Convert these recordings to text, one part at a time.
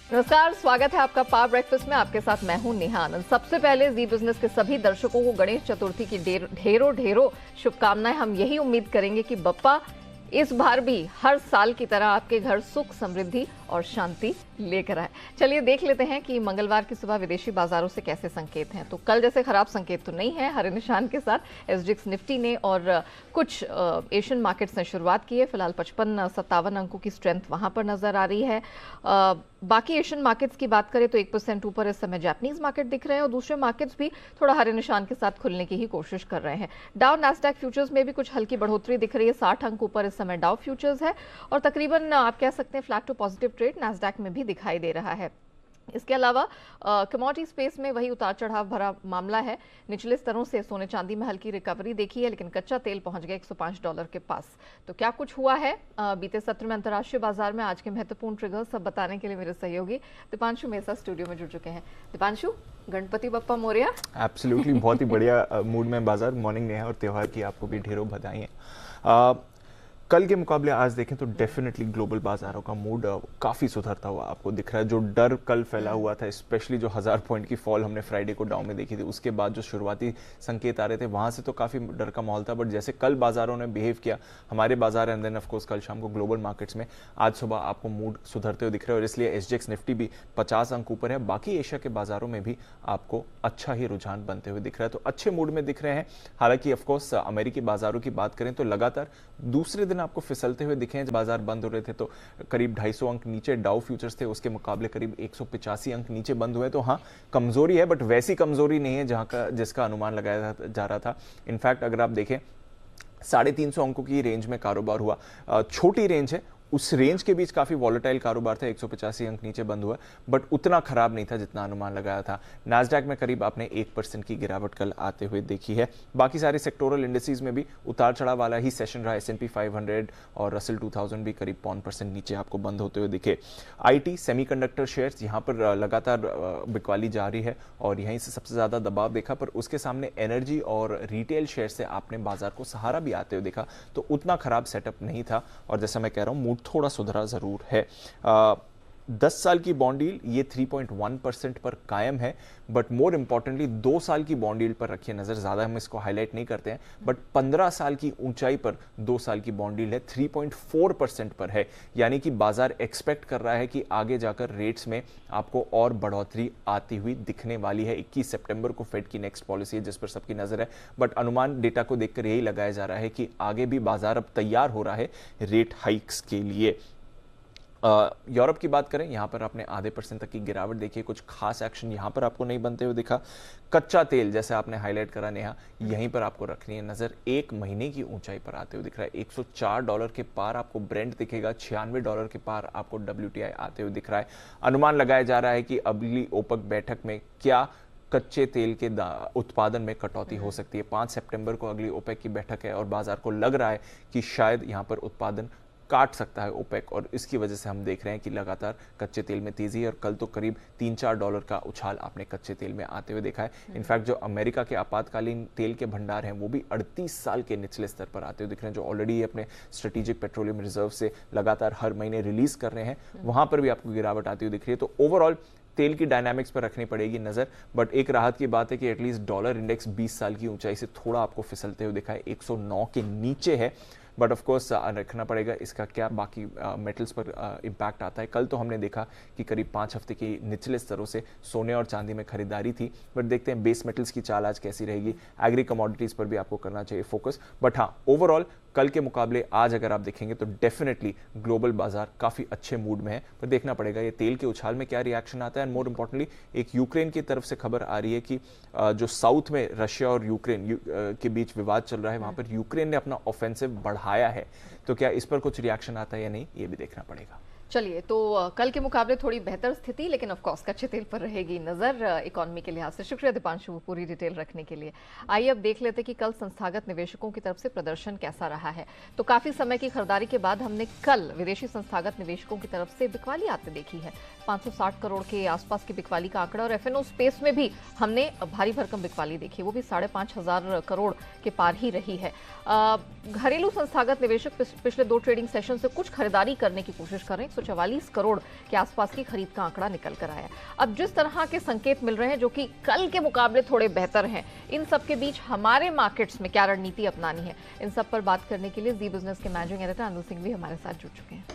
नमस्कार, स्वागत है आपका पावर ब्रेकफास्ट में। आपके साथ मैं हूं नेहा आनंद। सबसे पहले जी बिजनेस के सभी दर्शकों को गणेश चतुर्थी की ढेरों ढेरों शुभकामनाएं। हम यही उम्मीद करेंगे कि बप्पा इस बार भी हर साल की तरह आपके घर सुख, समृद्धि और शांति लेकर आए। चलिए देख लेते हैं कि मंगलवार की सुबह विदेशी बाजारों से कैसे संकेत हैं। तो कल जैसे खराब संकेत तो नहीं है। हरे निशान के साथ एसजीएक्स निफ्टी ने और कुछ एशियन मार्केट्स ने शुरुआत की है। फिलहाल 55-57 अंकों की स्ट्रेंथ वहां पर नजर आ रही है। बाकी एशियन मार्केट्स की बात करें तो 1% ऊपर इस समय जापानीज मार्केट दिख रहे हैं और दूसरे मार्केट्स भी थोड़ा हरे निशान के साथ खुलने की ही कोशिश कर रहे हैं। डाउ नैस्डैक फ्यूचर्स में भी कुछ हल्की बढ़ोतरी दिख रही है। 60 अंक ऊपर इस समय डाउ फ्यूचर्स है और तकरीबन आप कह सकते हैं flat to positive trade Nasdaq में भी दिखाई दे रहा है। इसके अलावा कमोडिटी स्पेस में वही उतार चढ़ाव भरा मामला है। निचले स्तरों से सोने चांदी में हल्की रिकवरी देखी है, लेकिन कच्चा तेल पहुंच गया $105 के पास। तो क्या कुछ हुआ है बीते सत्र में अंतर्राष्ट्रीय बाजार में, आज के महत्वपूर्ण ट्रिगर सब बताने के लिए मेरे सहयोगी दीपांशु मेहता स्टूडियो में जुड़ चुके हैं। दीपांशु, गणपति बप्पा मोरया। एब्सोल्युटली, बहुत ही बढ़िया मूड में बाजार। मॉर्निंग नेहा और त्यौहार की आपको भी ढेरों बधाई। कल के मुकाबले आज देखें तो डेफिनेटली ग्लोबल बाजारों का मूड काफ़ी सुधरता हुआ आपको दिख रहा है। जो डर कल फैला हुआ था, स्पेशली जो 1000 पॉइंट की फॉल हमने फ्राइडे को डाउन में देखी थी, उसके बाद जो शुरुआती संकेत आ रहे थे वहाँ से तो काफ़ी डर का माहौल था। बट जैसे कल बाजारों ने बिहेव किया, हमारे बाजार एंड देन ऑफकोर्स कल शाम को ग्लोबल मार्केट्स में, आज सुबह आपको मूड सुधरते हुए दिख रहे हैं और इसलिए एसजीएक्स निफ्टी भी 50 अंक ऊपर है। बाकी एशिया के बाजारों में भी आपको अच्छा ही रुझान बनते हुए दिख रहा है, तो अच्छे मूड में दिख रहे हैं। हालांकि ऑफकोर्स अमेरिकी बाजारों की बात करें तो लगातार दूसरे दिन आपको फिसलते हुए दिखे हैं। जब बाजार बंद हो रहे थे तो करीब 250 अंक नीचे डाउ फ्यूचर्स थे, उसके मुकाबले करीब 185 अंक नीचे बंद हुए। तो हाँ, कमजोरी है, बट वैसी कमजोरी नहीं है जिसका अनुमान लगाया जा रहा था। इनफैक्ट अगर आप देखें 350 अंकों की रेंज में कारोबार हुआ। छोटी रेंज है, उस रेंज के बीच काफी वॉलेटाइल कारोबार था। 185 अंक नीचे बंद हुआ, बट उतना खराब नहीं था जितना अनुमान लगाया था। नैस्डैक में करीब आपने 1% की गिरावट कल आते हुए देखी है। बाकी सारे सेक्टोरल इंडिसेस में भी उतार चढ़ाव वाला ही सेशन रहा। S&P 500 और रसल 2000 भी करीब 0.5% नीचे आपको बंद होते हुए दिखे। आईटी सेमीकंडक्टर शेयर्स यहाँ पर लगातार बिकवाली जारी है और यहीं से सबसे ज्यादा दबाव देखा, पर उसके सामने एनर्जी और रिटेल शेयर से आपने बाजार को सहारा भी आते हुए देखा, तो उतना खराब सेटअप नहीं था। और जैसा मैं कह रहा हूँ, थोड़ा सुधरा जरूर है। 10 साल की बॉन्ड यील्ड ये 3.1% पर कायम है, बट मोर इंपॉर्टेंटली 2 साल की बॉन्ड यील्ड पर रखिए नजर। ज्यादा हम इसको हाईलाइट नहीं करते हैं, बट 15 साल की ऊंचाई पर 2 साल की बॉन्ड यील्ड है, 3.4% पर है। यानी कि बाजार एक्सपेक्ट कर रहा है कि आगे जाकर रेट्स में आपको और बढ़ोतरी आती हुई दिखने वाली है। 21 सितंबर को फेड की नेक्स्ट पॉलिसी है जिस पर सबकी नजर है, बट अनुमान डेटा को देखकर यही लगाया जा रहा है कि आगे भी बाजार अब तैयार हो रहा है रेट हाइक्स के लिए। यूरोप की बात करें, यहां पर आपने आधे % तक की गिरावट देखी है। कुछ खास एक्शन यहां पर आपको नहीं बनते हुए दिखा। कच्चा तेल जैसे आपने हाईलाइट करा नेहा, यहीं पर आपको रखनी है नजर। 1 महीने की ऊंचाई पर आते हुए दिख रहा है। $104 के पार आपको ब्रेंट दिखेगा, $96 के पार आपको WTI आते हुए दिख रहा है। अनुमान लगाया जा रहा है कि अगली ओपेक बैठक में क्या कच्चे तेल के उत्पादन में कटौती हो सकती है। 5 सितंबर को अगली ओपेक की बैठक है और बाजार को लग रहा है कि शायद यहां पर उत्पादन काट सकता है ओपेक, और इसकी वजह से हम देख रहे हैं कि लगातार कच्चे तेल में तेजी है। और कल तो करीब $3-4 का उछाल आपने कच्चे तेल में आते हुए देखा है। इनफैक्ट जो अमेरिका के आपातकालीन तेल के भंडार हैं वो भी 38 साल के निचले स्तर पर आते हुए दिख रहे हैं, जो ऑलरेडी अपने स्ट्रेटेजिक पेट्रोलियम रिजर्व से लगातार हर महीने रिलीज कर रहे हैं, वहां पर भी आपको गिरावट आती हुई दिख रही है। तो ओवरऑल तेल की डायनामिक्स पर रखनी पड़ेगी नजर। बट एक राहत की बात है कि एटलीस्ट डॉलर इंडेक्स 20 साल की ऊंचाई से थोड़ा आपको फिसलते हुए दिखा है, 109 के नीचे है। बट ऑफ कोर्स रखना पड़ेगा इसका क्या बाकी मेटल्स पर इम्पैक्ट आता है। कल तो हमने देखा कि करीब 5 हफ्ते के निचले स्तरों से सोने और चांदी में खरीदारी थी, बट देखते हैं बेस मेटल्स की चाल आज कैसी रहेगी। एग्री कमोडिटीज पर भी आपको करना चाहिए फोकस। बट हाँ, ओवरऑल कल के मुकाबले आज अगर आप देखेंगे तो डेफिनेटली ग्लोबल बाजार काफी अच्छे मूड में है, पर देखना पड़ेगा ये तेल के उछाल में क्या रिएक्शन आता है। एंड मोर इंपॉर्टेंटली, एक यूक्रेन की तरफ से खबर आ रही है कि जो साउथ में रशिया और यूक्रेन के बीच विवाद चल रहा है, वहां पर यूक्रेन ने अपना ऑफेंसिव बढ़ाया है। तो क्या इस पर कुछ रिएक्शन आता है या नहीं, ये भी देखना पड़ेगा। चलिए, तो कल के मुकाबले थोड़ी बेहतर स्थिति, लेकिन ऑफ कोर्स कच्चे तेल पर रहेगी नजर इकोनॉमी के लिहाज से। शुक्रिया दीपांशु पूरी डिटेल रखने के लिए। आइए अब देख लेते कि कल संस्थागत निवेशकों की तरफ से प्रदर्शन कैसा रहा है। तो काफी समय की खरीदारी के बाद हमने कल विदेशी संस्थागत निवेशकों की तरफ से बिकवाली आते देखी है। 560 करोड़ के आसपास की बिकवाली का आंकड़ा, और एफएनओ स्पेस में भी हमने भारी भरकम बिकवाली देखी, वो भी 5,500 करोड़ के पार ही रही है। घरेलू संस्थागत निवेशक पिछले 2 ट्रेडिंग सेशन से कुछ खरीदारी करने की कोशिश कर रहे हैं। 544 करोड़ के आसपास की खरीद का आंकड़ा निकल कर आया। अब जिस तरह के संकेत मिल रहे हैं जो कि कल के मुकाबले थोड़े बेहतर हैं, इन सब के बीच हमारे मार्केट्स में क्या रणनीति अपनानी है, इन सब पर बात करने के लिए जी बिजनेस के मैनेजिंग एडिटर अनिल सिंह भी हमारे साथ जुड़ चुके हैं।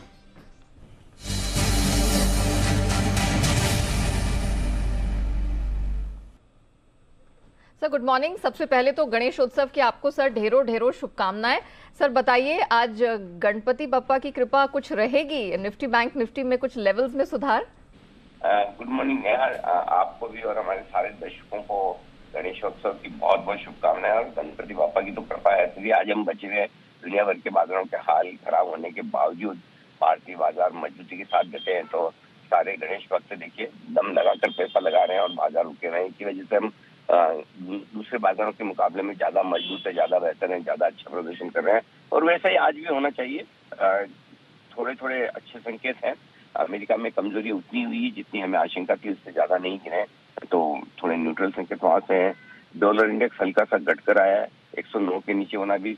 Sir good morning. सबसे पहले तो गणेश उत्सव की आपको सर ढेरों ढेरों शुभकामनाएं। सर बताइए, आज गणपति बप्पा की कृपा कुछ रहेगी, निफ्टी बैंक निफ्टी में कुछ लेवल्स में सुधार? गुड मॉर्निंग यार, आपको भी और हमारे सारे दर्शकों को गणेशोत्सव की बहुत बहुत शुभकामनाएं। और गणपति बप्पा की तो कृपा है, तभी आज हम बचे हुए दुनिया भर के बाजारों के हाल खराब होने के बावजूद भारतीय बाजार मजबूती के साथ डटे हैं। तो सारे गणेश भक्त देखिए दम लगाकर पैसा लगा रहे हैं और बाजार रुके रहे हैं। इसी वजह से हम दूसरे बाजारों के मुकाबले में ज्यादा मजबूत है, ज्यादा बेहतर है, ज्यादा अच्छा प्रदर्शन कर रहे हैं और वैसा ही आज भी होना चाहिए। थोड़े थोड़े अच्छे संकेत हैं। अमेरिका में कमजोरी उतनी हुई जितनी हमें आशंका थी, उससे ज्यादा नहीं गिरे, तो थोड़े न्यूट्रल संकेत वहां से हैं। डॉलर इंडेक्स हल्का सा घटकर आया है, 109 के नीचे होना भी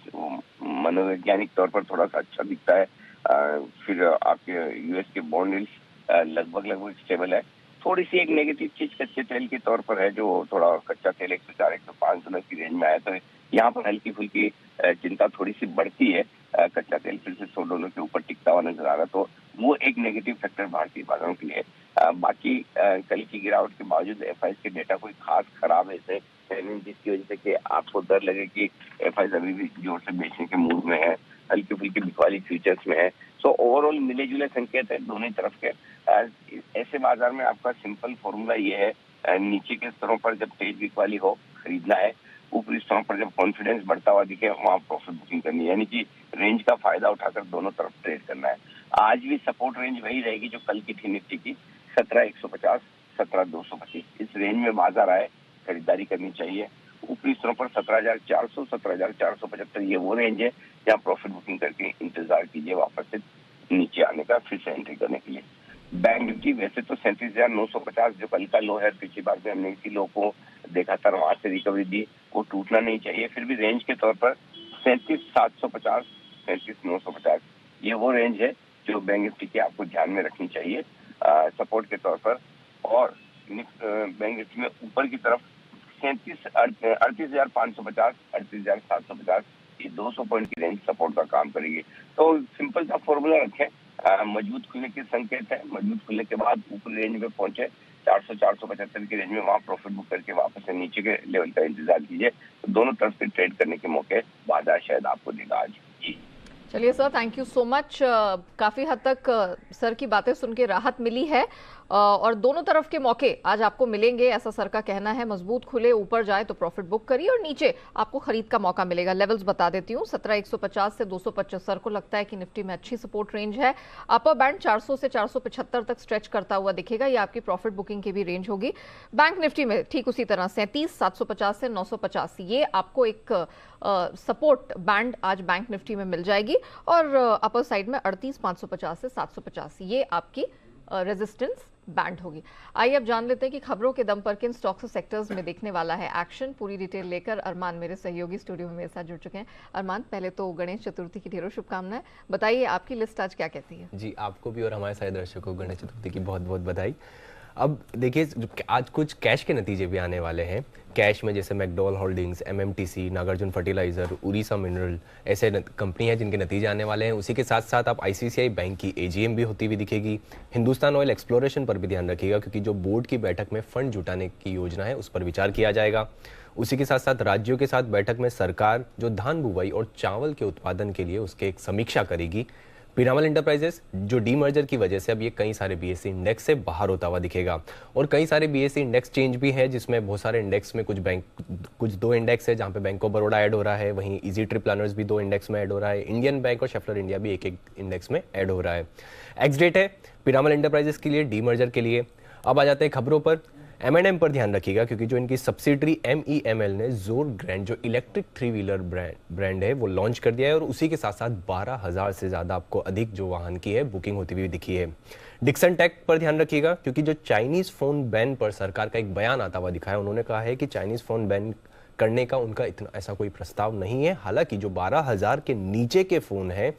मनोवैज्ञानिक तौर पर थोड़ा सा अच्छा दिखता है। फिर आपके यूएस के बॉन्ड यील्ड्स लगभग स्टेबल है। थोड़ी सी एक नेगेटिव चीज कच्चे तेल के तौर पर है, जो थोड़ा कच्चा तेल 104-105 डॉलर की रेंज में आया, तो यहाँ पर हल्की फुल्की चिंता थोड़ी सी बढ़ती है। कच्चा तेल फिर से $100 के ऊपर टिकता हुआ नजर आ रहा, तो वो एक नेगेटिव फैक्टर भारतीय बाजारों के लिए। बाकी कल की गिरावट के बावजूद एफआईएस के डेटा कोई खास खराब है, जिसकी वजह से कि आपको डर लगे कि एफआईएस अभी भी जोर से बेचने के मूड में है, हल्की फुल्की बिकवाली फ्यूचर्स में है। सो ओवरऑल मिले जुले संकेत है दोनों तरफ के। ऐसे बाजार में आपका सिंपल फॉर्मूला ये है, नीचे के स्तरों पर जब तेज बिकवाली हो खरीदना है, ऊपरी स्तरों पर जब कॉन्फिडेंस बढ़ता हुआ दिखे वहां प्रॉफिट बुकिंग करनी है, यानी कि रेंज का फायदा उठाकर दोनों तरफ ट्रेड करना है। आज भी सपोर्ट रेंज वही रहेगी जो कल की थी निफ्टी की, 17,150, 17,225, इस रेंज में बाजार आए खरीदारी करनी चाहिए। ऊपरी स्तरों पर 17,400, 17,475 ये वो रेंज है जहाँ प्रॉफिट बुकिंग करके इंतजार कीजिए वापस से नीचे आने का, फिर से एंट्री करने के लिए। बैंक निफ्टी वैसे तो 37,950 जो कल का लो है, पिछली बार में हमने इसी लो को देखा था, वहां से रिकवरी दी, वो टूटना नहीं चाहिए। फिर भी रेंज के तौर पर 37,750, 37,950 ये वो रेंज है जो बैंक निफ्टी की आपको ध्यान में रखनी चाहिए सपोर्ट के तौर पर। और बैंक निफ्टी में ऊपर की तरफ 38,550, 38,750 ये 200 पॉइंट की रेंज सपोर्ट का काम करेगी। तो सिंपल सा फॉर्मूला रखें, मजबूत खुलने के संकेत है, मजबूत खुलने के बाद ऊपर रेंज में पहुंचे 400-475 की रेंज में, वहां प्रॉफिट बुक करके वापस से नीचे के लेवल का इंतजार कीजिए। तो दोनों तरफ से ट्रेड करने के मौके बाजार शायद आपको देगा आज। जी चलिए sir, thank you so much. काफी हद तक सर की बातें सुन के राहत मिली है और दोनों तरफ के मौके आज आपको मिलेंगे, ऐसा सर का कहना है। मजबूत खुले, ऊपर जाए तो प्रॉफिट बुक करिए और नीचे आपको खरीद का मौका मिलेगा। लेवल्स बता देती हूँ, 17,150 से 275 को लगता है कि निफ्टी में अच्छी सपोर्ट रेंज है। अपर बैंड 400 से 475 तक स्ट्रेच करता हुआ दिखेगा, ये आपकी प्रॉफिट बुकिंग की भी रेंज होगी। बैंक निफ्टी में ठीक उसी तरह 37,750 से 950 ये आपको एक सपोर्ट बैंड आज बैंक निफ्टी में मिल जाएगी और अपर साइड में 38,550 से 750 ये आपकी रेजिस्टेंस बैंड होगी। आइए अब जान लेते हैं कि खबरों के दम पर किन स्टॉक्स सेक्टर्स में देखने वाला है एक्शन। पूरी डिटेल लेकर अरमान मेरे सहयोगी स्टूडियो में मेरे साथ जुड़ चुके हैं। अरमान, पहले तो गणेश चतुर्थी की ढेरों शुभकामनाएं, बताइए आपकी लिस्ट आज क्या कहती है? जी, आपको भी और हमारे सारे दर्शकों को गणेश चतुर्थी की बहुत बहुत बधाई। अब देखिए, आज कुछ कैश के नतीजे भी आने वाले हैं। कैश में जैसे McDowell holdings, MMTC, Nagarjuna fertilizer, Orissa mineral ऐसे कंपनी हैं जिनके नतीजे आने वाले हैं। उसी के साथ साथ आप आईसीआईसीआई बैंक की एजीएम भी होती हुई दिखेगी। हिंदुस्तान ऑयल एक्सप्लोरेशन पर भी ध्यान रखिएगा क्योंकि जो बोर्ड की बैठक में फंड जुटाने की योजना है उस पर विचार किया जाएगा। उसी के साथ साथ राज्यों के साथ बैठक में सरकार जो धान बुवाई और चावल के उत्पादन के लिए उसके एक समीक्षा करेगी। पीरामल इंटरप्राइजेस जो डीमर्जर की वजह से अब ये कई सारे बीएसई इंडेक्स से बाहर होता हुआ दिखेगा और कई सारे बीएसई इंडेक्स चेंज भी है जिसमें बहुत सारे इंडेक्स में कुछ दो इंडेक्स है जहां पे बैंक ऑफ बड़ौदा ऐड हो रहा है, वहीं इजी ट्रिप प्लानर्स भी 2 इंडेक्स में ऐड हो रहा है, इंडियन बैंक और शेफलर इंडिया भी एक इंडेक्स में ऐड हो रहा है। एक्स डेट है पीरामल इंटरप्राइजेस के लिए, डीमर्जर के लिए। अब आ जाते हैं खबरों पर। M&M पर ध्यान रखिएगा क्योंकि जो इनकी सब्सिडरी MEML ने जोर ग्रैंड जो इलेक्ट्रिक 3 व्हीलर ब्रांड है वो लॉन्च कर दिया है और उसी के साथ साथ 12,000 से ज़्यादा आपको अधिक जो वाहन की है बुकिंग होती हुई दिखी है। डिक्सन टेक पर ध्यान रखिएगा क्योंकि जो चाइनीज़ फ़ोन बैन पर सरकार का एक बयान आता हुआ दिखा है। उन्होंने कहा है कि चाइनीज़ फ़ोन बैन करने का उनका इतना ऐसा कोई प्रस्ताव नहीं है। हालांकि जो 12,000 के नीचे के फ़ोन हैं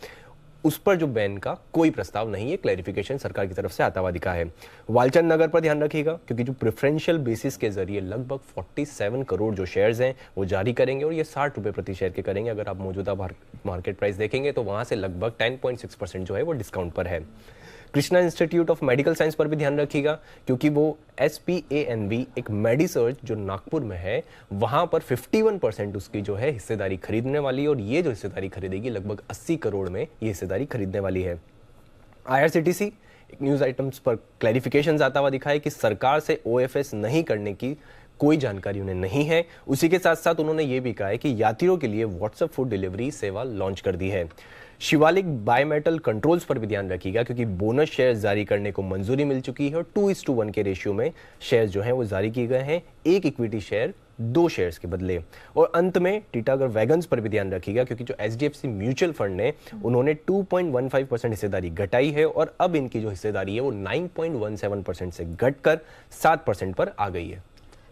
उस पर जो बैन का कोई प्रस्ताव नहीं है। क्लैरिफिकेशन सरकार की तरफ से आता हुआ दिखा है। वालचंद नगर पर ध्यान रखिएगा, क्योंकि जो प्रेफरेंशियल बेसिस के जरिए लगभग 47 करोड़ जो शेयर्स हैं वो जारी करेंगे और ये 60 रुपये प्रति शेयर के करेंगे। अगर आप मौजूदा मार्केट प्राइस देखेंगे तो वहां से लगभग 10.6% जो है वो डिस्काउंट पर है। Krishna institute of medical science पर भी ध्यान रखिएगा, क्योंकि वो SPANV एक मेडिसर्च जो नागपुर में है वहां पर 51% उसकी जो है हिस्सेदारी खरीदने वाली है और ये जो हिस्सेदारी खरीदेगी लगभग 80 करोड़ में ये हिस्सेदारी खरीदने वाली है। IRCTC एक न्यूज आइटम्स पर क्लैरिफिकेशंस आता हुआ दिखा है कि सरकार से OFS नहीं करने की कोई जानकारी उन्हें नहीं है। उसी के साथ साथ उन्होंने ये भी कहा है कि यात्रियों के लिए व्हाट्सएप फूड डिलीवरी सेवा लॉन्च कर दी है। शिवालिक बायोमेटल कंट्रोल्स पर भी ध्यान रखिएगा, क्योंकि बोनस शेयर जारी करने को मंजूरी मिल चुकी है और 2:1 के रेशियो में शेयर जो हैं वो जारी किए गए हैं, एक इक्विटी शेयर 2 शेयर्स के बदले। और अंत में टीटागढ़ वैगन्स पर भी ध्यान रखिएगा, क्योंकि जो HDFC म्यूचुअल फंड ने उन्होंने 2.15% हिस्सेदारी घटाई है और अब इनकी जो हिस्सेदारी है वो 9.17% से घटकर 7% पर आ गई है।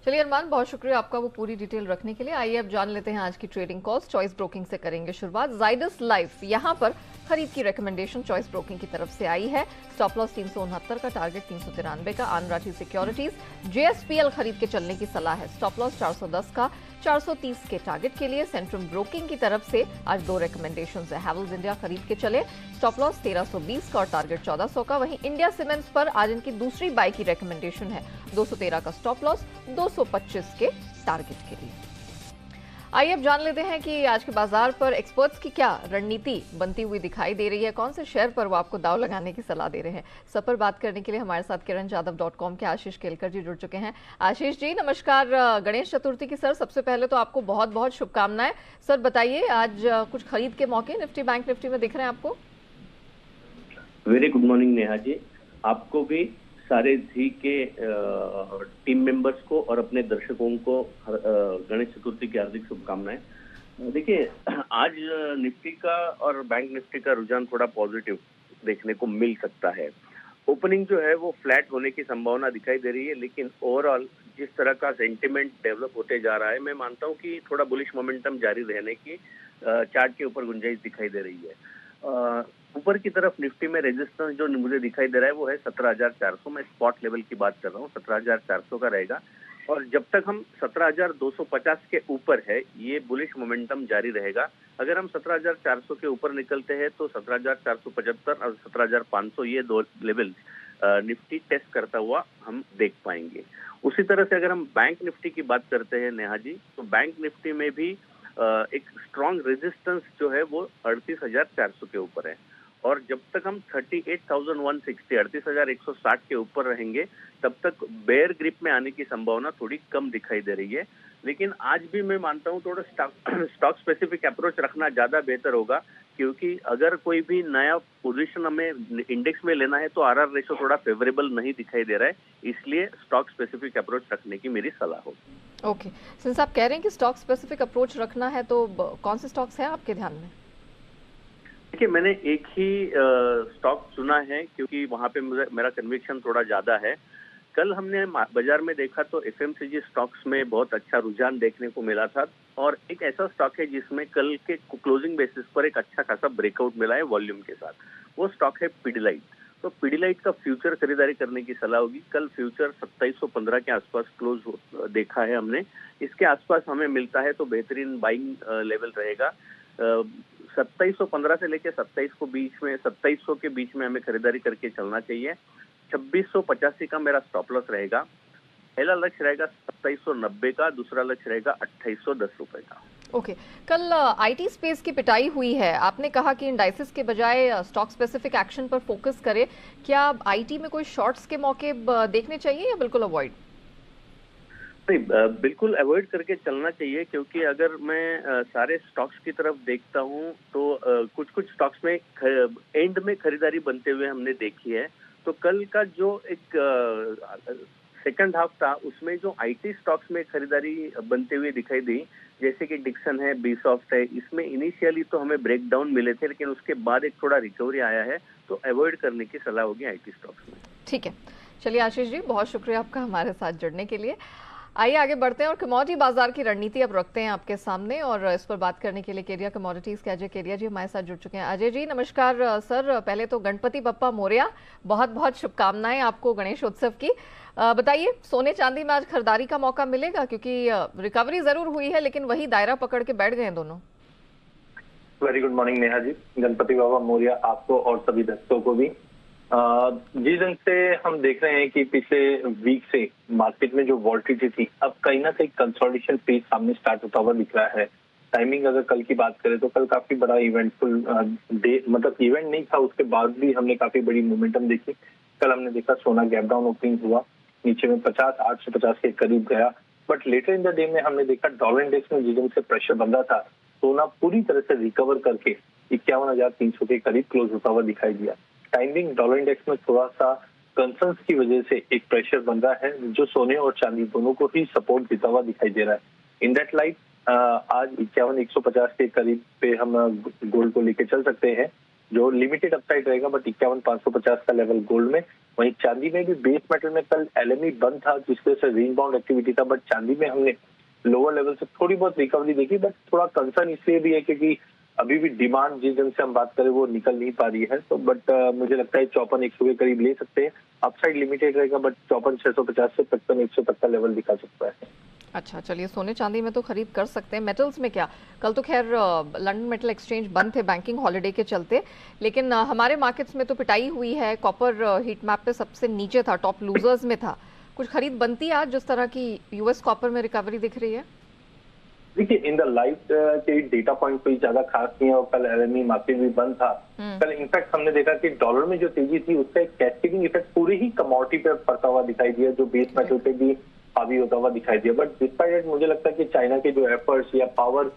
चलिए अरमान, बहुत शुक्रिया आपका वो पूरी डिटेल रखने के लिए। आइए अब जान लेते हैं आज की ट्रेडिंग कॉल्स। चॉइस ब्रोकिंग से करेंगे शुरुआत। जाइडस लाइफ यहाँ पर खरीद की रिकमेंडेशन चॉइस ब्रोकिंग की तरफ से आई है। स्टॉप लॉस 369 का, टारगेट 393 का। आनराठी सिक्योरिटीज JSPL खरीद के चलने की सलाह है। स्टॉप लॉस 410 का, 430 के टारगेट के लिए। सेंट्रम ब्रोकिंग की तरफ से आज 2 रिकमेंडेशन है। हैवल्स इंडिया खरीद के चले, स्टॉप लॉस 1320 का और टारगेट 1400 का। वहीं इंडिया सीमेंट्स पर आज इनकी दूसरी बाय की रिकमेंडेशन है। 213 का स्टॉप लॉस, 225 के टारगेट के लिए। आइए अब जान लेते हैं कि आज के बाजार पर एक्सपर्ट्स की क्या रणनीति बनती हुई दिखाई दे रही है, कौन से शेयर पर वो आपको दाव लगाने की सलाह दे रहे हैं। सब पर बात करने के लिए हमारे साथ kiranjadhav.com के आशीष केलकर जी जुड़ चुके हैं। आशीष जी नमस्कार। गणेश चतुर्थी की सर सबसे पहले तो आपको बहुत बहुत शुभकामनाएं। सर बताइए, आज कुछ खरीद के मौके निफ्टी बैंक निफ्टी में दिख रहे हैं आपको? Very good morning Neha ji, आपको भी, सारे जी के टीम मेंबर्स को और अपने दर्शकों को गणेश चतुर्थी की हार्दिक शुभकामनाएं। देखिए, आज निफ्टी का और बैंक निफ्टी का रुझान थोड़ा पॉजिटिव देखने को मिल सकता है। ओपनिंग जो है वो फ्लैट होने की संभावना दिखाई दे रही है, लेकिन ओवरऑल जिस तरह का सेंटिमेंट डेवलप होते जा रहा है, मैं मानता हूँ कि थोड़ा बुलिश मोमेंटम जारी रहने की चार्ट के ऊपर गुंजाइश दिखाई दे रही है। ऊपर की तरफ निफ्टी में रेजिस्टेंस जो मुझे दिखाई दे रहा है वो है 17,400। मैं स्पॉट लेवल की बात कर रहा हूँ, 17,400 का रहेगा। और जब तक हम 17,250 के ऊपर है, ये बुलिश मोमेंटम जारी रहेगा। अगर हम 17,400 के ऊपर निकलते हैं तो 17,475 और 17,500 ये 2 लेवल निफ्टी टेस्ट करता हुआ हम देख पाएंगे। उसी तरह से अगर हम बैंक निफ्टी की बात करते हैं नेहा जी, तो बैंक निफ्टी में भी एक स्ट्रॉन्ग रेजिस्टेंस जो है वो 38,400 के ऊपर है। और जब तक हम 38,160 38,160 के ऊपर रहेंगे, तब तक बेयर ग्रिप में आने की संभावना थोड़ी कम दिखाई दे रही है। लेकिन आज भी मैं मानता हूँ थोड़ा स्टॉक स्पेसिफिक अप्रोच रखना ज्यादा बेहतर होगा, क्योंकि अगर कोई भी नया पोजीशन हमें इंडेक्स में लेना है तो RR रेशो थोड़ा फेवरेबल नहीं दिखाई दे रहा है, इसलिए स्टॉक स्पेसिफिक अप्रोच रखने की मेरी सलाह होगी। ओके, सिंस आप कह रहे हैं कि स्टॉक स्पेसिफिक अप्रोच रखना है, तो कौन से स्टॉक्स हैं आपके ध्यान में? देखिए, मैंने एक ही स्टॉक चुना है क्योंकि वहां पे मेरा कन्विक्शन थोड़ा ज्यादा है। कल हमने बाजार में देखा तो FMCG स्टॉक्स में बहुत अच्छा रुझान देखने को मिला था, और एक ऐसा स्टॉक है जिसमें कल के क्लोजिंग बेसिस पर एक अच्छा खासा ब्रेकआउट मिला है वॉल्यूम के साथ। वो स्टॉक है पिडिलाइट। तो पिडिलाइट का फ्यूचर खरीदारी करने की सलाह होगी। कल फ्यूचर 2715 के आसपास क्लोज देखा है हमने। इसके आसपास हमें मिलता है तो बेहतरीन बाइंग लेवल रहेगा। 2715 से लेकर 2700 के बीच में हमें खरीदारी करके चलना चाहिए। 2685 का मेरा स्टॉप लॉस रहेगा। पहला लक्ष्य रहेगा 2790 का, दूसरा लक्ष्य रहेगा 2810 रुपए का। ओके, कल IT स्पेस की पिटाई हुई है। आपने कहा कि इंडाइसिस के बजाय स्टॉक स्पेसिफिक एक्शन पर फोकस करें। क्या IT में कोई शॉर्ट्स के मौके देखने चाहिए या बिल्कुल अवॉइड? नहीं, बिल्कुल अवॉइड करके चलना चाहिए, क्योंकि अगर मैं सारे स्टॉक्स की तरफ देखता हूं तो कुछ कुछ स्टॉक्स में एंड में खरीदारी बनते हुए हमने देखी है। तो कल का जो एक सेकंड हाफ था उसमें जो IT स्टॉक्स में खरीदारी बनते हुए दिखाई दी, जैसे कि डिक्सन है, बीसॉफ्ट है, इसमें इनिशियली तो हमें ब्रेकडाउन मिले थे, लेकिन उसके बाद एक थोड़ा रिकवरी आया है, तो अवॉइड करने की सलाह होगी IT स्टॉक्स में। ठीक है, चलिए आशीष जी, बहुत शुक्रिया आपका हमारे साथ जुड़ने के लिए। आइए आगे बढ़ते हैं और कमोडिटी बाजार की रणनीति अब रखते हैं आपके सामने, और इस पर बात करने के लिए केरिया कमोडिटीज के अजय केरिया जी हमारे साथ जुड़ चुके हैं। अजय जी नमस्कार। सर पहले तो गणपति बप्पा मोरया, बहुत बहुत शुभकामनाएं आपको गणेश उत्सव की। बताइए सोने चांदी में आज खरीदारी का मौका मिलेगा, क्योंकि रिकवरी जरूर हुई है लेकिन वही दायरा पकड़ के बैठ गए हैं दोनों। Very good morning Neha ji, Ganpati बाबा मोरया आपको और सभी दर्शकों को भी। जिस ढंग से हम देख रहे हैं कि पिछले वीक से मार्केट में जो वॉल्टिलिटी थी, अब कहीं ना कहीं कंसोलिडेशन फेज सामने स्टार्ट होता हुआ दिख रहा है। टाइमिंग अगर कल की बात करें तो कल काफी बड़ा इवेंटफुल डे, मतलब इवेंट नहीं था, उसके बाद भी हमने काफी बड़ी मोमेंटम देखी। कल हमने देखा सोना गैप डाउन ओपनिंग हुआ, नीचे में 850 के करीब गया, but later in the day में हमने देखा डॉलर इंडेक्स में जिस ढंग से प्रेशर बन रहा था, सोना पूरी तरह से रिकवर करके 51,300 के करीब क्लोज होता हुआ दिखाई दिया। टाइमिंग डॉलर इंडेक्स में थोड़ा सा कंसर्न्स की वजह से एक प्रेशर बन रहा है जो सोने और चांदी दोनों को ही सपोर्ट देता हुआ दिखाई दे रहा है। इन दैट लाइट आज 51,150 के करीब पे हम गोल्ड को लेके चल सकते हैं, जो लिमिटेड अपसाइड रहेगा, बट 51,550 का लेवल गोल्ड में। वहीं चांदी में भी बेस मेटल में कल एलएमई बंद था जिसकी वजह से रीबाउंड एक्टिविटी था, बट चांदी में हमने लोअर लेवल से थोड़ी बहुत रिकवरी देखी, बट थोड़ा कंसर्न इसलिए भी है क्योंकि अभी भी डिमांड जिस ढंग से हम बात करें वो निकल नहीं पा रही है। तो बट मुझे लगता है 54,100 के करीब ले सकते हैं, अपसाइड लिमिटेड रहेगा, बट 54,650 से 55,100 तक का लेवल दिखा सकता है। अच्छा चलिए, सोने चांदी में तो खरीद कर सकते हैं, मेटल्स में क्या? कल तो खैर लंदन मेटल एक्सचेंज बंद थे बैंकिंग हॉलिडे के चलते, लेकिन हमारे मार्केट्स में तो पिटाई हुई है। कॉपर हीट मैप पे सबसे नीचे था, टॉप लूजर्स में था। कुछ खरीद बनती है आज जिस तरह की यूएस कॉपर में रिकवरी दिख रही है? देखिए इन द लाइट के डेटा पॉइंट कोई ज्यादा खास नहीं है और कल एलएमई मार्केट भी बंद था। कल इनफैक्ट हमने देखा कि डॉलर में जो तेजी थी उसका एक कैस्केडिंग इफेक्ट पूरी ही कमोडिटी पे पड़ता हुआ दिखाई दिया, जो बेस मेटल पे भी हावी होता हुआ दिखाई दिया। बट डिस्पाइट मुझे लगता है कि चाइना के जो एफर्ट्स या पावर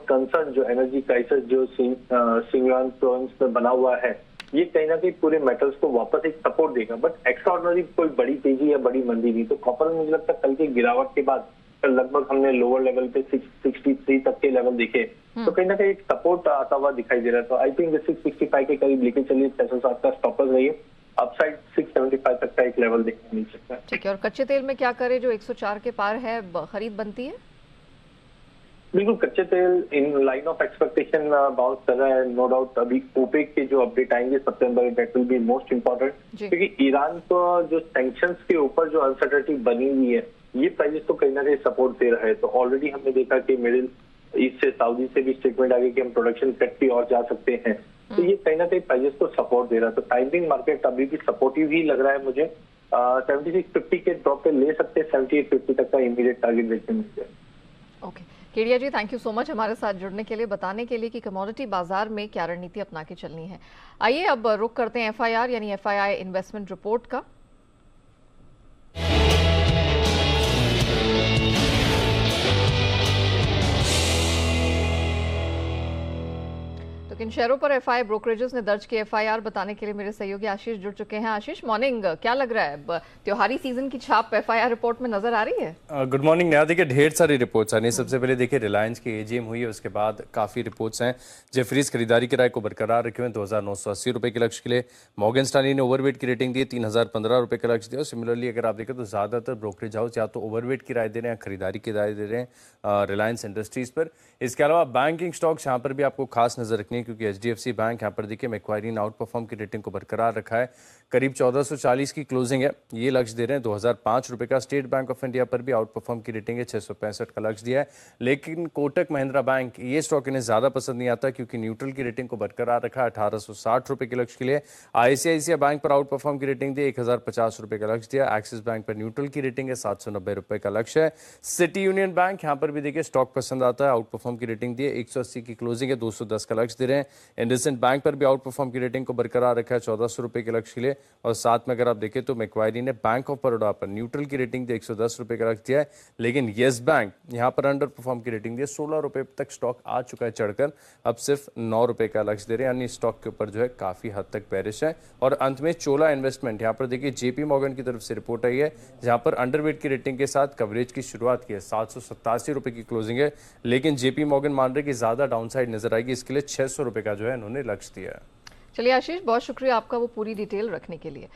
कंसर्न, जो एनर्जी क्राइसिस जो सिंगुआन प्रोविंस में बना हुआ है, ये कहीं ना कहीं पूरे मेटल्स को वापस एक सपोर्ट देगा, बट एक्स्ट्राऑर्डिनरी कोई बड़ी तेजी या बड़ी मंदी नहीं। तो कॉपर में मुझे लगता है कल की गिरावट के बाद लगभग हमने लोअर लेवल पे 663 तक के लेवल देखे, तो कहीं ना कहीं एक सपोर्ट आता हुआ दिखाई दे रहा है। तो आई थिंक 665 के करीब लेके चलिए, 607 का स्टॉपर्स रहिए, अपसाइड 675 तक का एक लेवल देखने मिल सकता है। ठीक है, और कच्चे तेल में क्या करे जो 104 के पार है, खरीद बनती है? बिल्कुल, कच्चे तेल in line of expectation bounce कर रहा है, नो डाउट। अभी ओपेक के जो अपडेट आएंगे सितंबर, that will be most important, क्योंकि ईरान को जो सैंक्शंस के ऊपर जो अनसर्टेनिटी बनी हुई है, ये प्राइसेस तो कहीं ना कहीं सपोर्ट दे रहा है। तो ऑलरेडी हमने देखा कि मिडिल ईस्ट से, सऊदी से भी स्टेटमेंट आ गई कि हम प्रोडक्शन कट भी और जा सकते हैं, तो ये कहीं ना कहीं प्राइसेस को सपोर्ट दे रहा है। तो टाइमिंग मार्केट अभी भी सपोर्टिव ही लग रहा है मुझे। 7650 के ड्रॉप पे ले सकते हैं, 7850 तक का इमीडिएट टारगेट देखने मिलता है। Okay Kedia ji, thank you so much हमारे साथ जुड़ने के लिए, बताने के लिए कि कमोडिटी बाजार में क्या रणनीति अपना के चलनी है। आइए अब रुख करते हैं एफआईआर यानी एफआईआई इन्वेस्टमेंट रिपोर्ट का। तो किन शेयरों पर एफआई ब्रोकरेजेस ने दर्ज की एफआईआर, बताने के लिए मेरे सहयोगी आशीष जुड़ चुके हैं। आशीष मॉर्निंग, क्या लग रहा है त्योहारी सीजन की छाप एफआईआर रिपोर्ट में नजर आ रही है? गुड मॉर्निंग नया, देखिए ढेर सारी रिपोर्ट्स आ रही हैं। सबसे पहले देखिए रिलायंस की एजीएम हुई है, उसके बाद काफ़ी रिपोर्ट्स हैं। जेफरीज खरीदारी के राय को बरकरार रखे हुए 2,980 रुपये के लक्ष्य के लिए। मॉर्गन स्टैनली ने ओवरवेट की रेटिंग दी, 3,015 रुपये का लक्ष्य दिया। और सिमिलरली अगर आप देखें तो ज़्यादातर ब्रोकरेज हाउस या तो ओवरवेट की राय दे रहे हैं, खरीदारी की राय दे रहे हैं रिलायंस इंडस्ट्रीज पर। इसके अलावा बैंकिंग स्टॉक्स यहाँ पर भी आपको खास नजर रखनी है, क्योंकि एचडीएफसी बैंक यहाँ पर देखिए मैक्वायरी ने आउट परफॉर्म की रेटिंग को बरकरार रखा है, करीब 1440 की क्लोजिंग है, ये लक्ष्य दे रहे हैं 2005 रुपये का। स्टेट बैंक ऑफ इंडिया पर भी आउट परफॉर्म की रेटिंग है, 665 का लक्ष्य दिया है। लेकिन कोटक महिंद्रा बैंक, ये स्टॉक इन्हें ज्यादा पसंद नहीं आता क्योंकि न्यूट्रल की रेटिंग को बरकरार रखा है, 1860 रुपये के लक्ष्य के लिए। आईसीआईसीआई बैंक पर आउट परफॉर्म की रेटिंग दी, 1050 रुपये का लक्ष्य दिया। एक्सिस बैंक पर न्यूट्रल की रेटिंग है, 790 रुपये का लक्ष्य है। सिटी यूनियन बैंक यहाँ पर भी देखिए स्टॉक पसंद आता है, आउट परफॉर्म की रेटिंग दी है, 180 की क्लोजिंग है, 210 का लक्ष्य दे रहे हैं। इंडसइंड बैंक पर भी आउट परफॉर्म की रेटिंग को बरकरार रखा है, 1400 रुपये के लक्ष्य के लिए। और साथ में अगर आप देखें तो मैक्वायरी ने बैंक ऑफ बड़ौदा पर न्यूट्रल की रेटिंग दी, 110 रुपये का लक्ष्य दिया है। लेकिन येस बैंक यहाँ पर अंडर परफॉर्म की रेटिंग दी है, 16 रुपये तक स्टॉक आ चुका है चढ़कर, अब सिर्फ 9 रुपये का लक्ष्य दे रहे हैं, यानी स्टॉक के ऊपर जो है काफी हद तक बेरिश है। और अंत में चोला इन्वेस्टमेंट, यहाँ पर देखिए जेपी मॉर्गन की तरफ से रिपोर्ट आई है, जहाँ पर अंडरवेट की रेटिंग के साथ कवरेज की शुरुआत की है, 787 रुपये की क्लोजिंग है। लेकिन जेपी मॉर्गन मान रहे कि ज्यादा डाउनसाइड नजर आएगी, इसके लिए 600 रुपये का जो है इन्होंने लक्ष्य दिया है। चलिए आशीष, बहुत शुक्रिया आपका वो पूरी डिटेल रखने के लिए।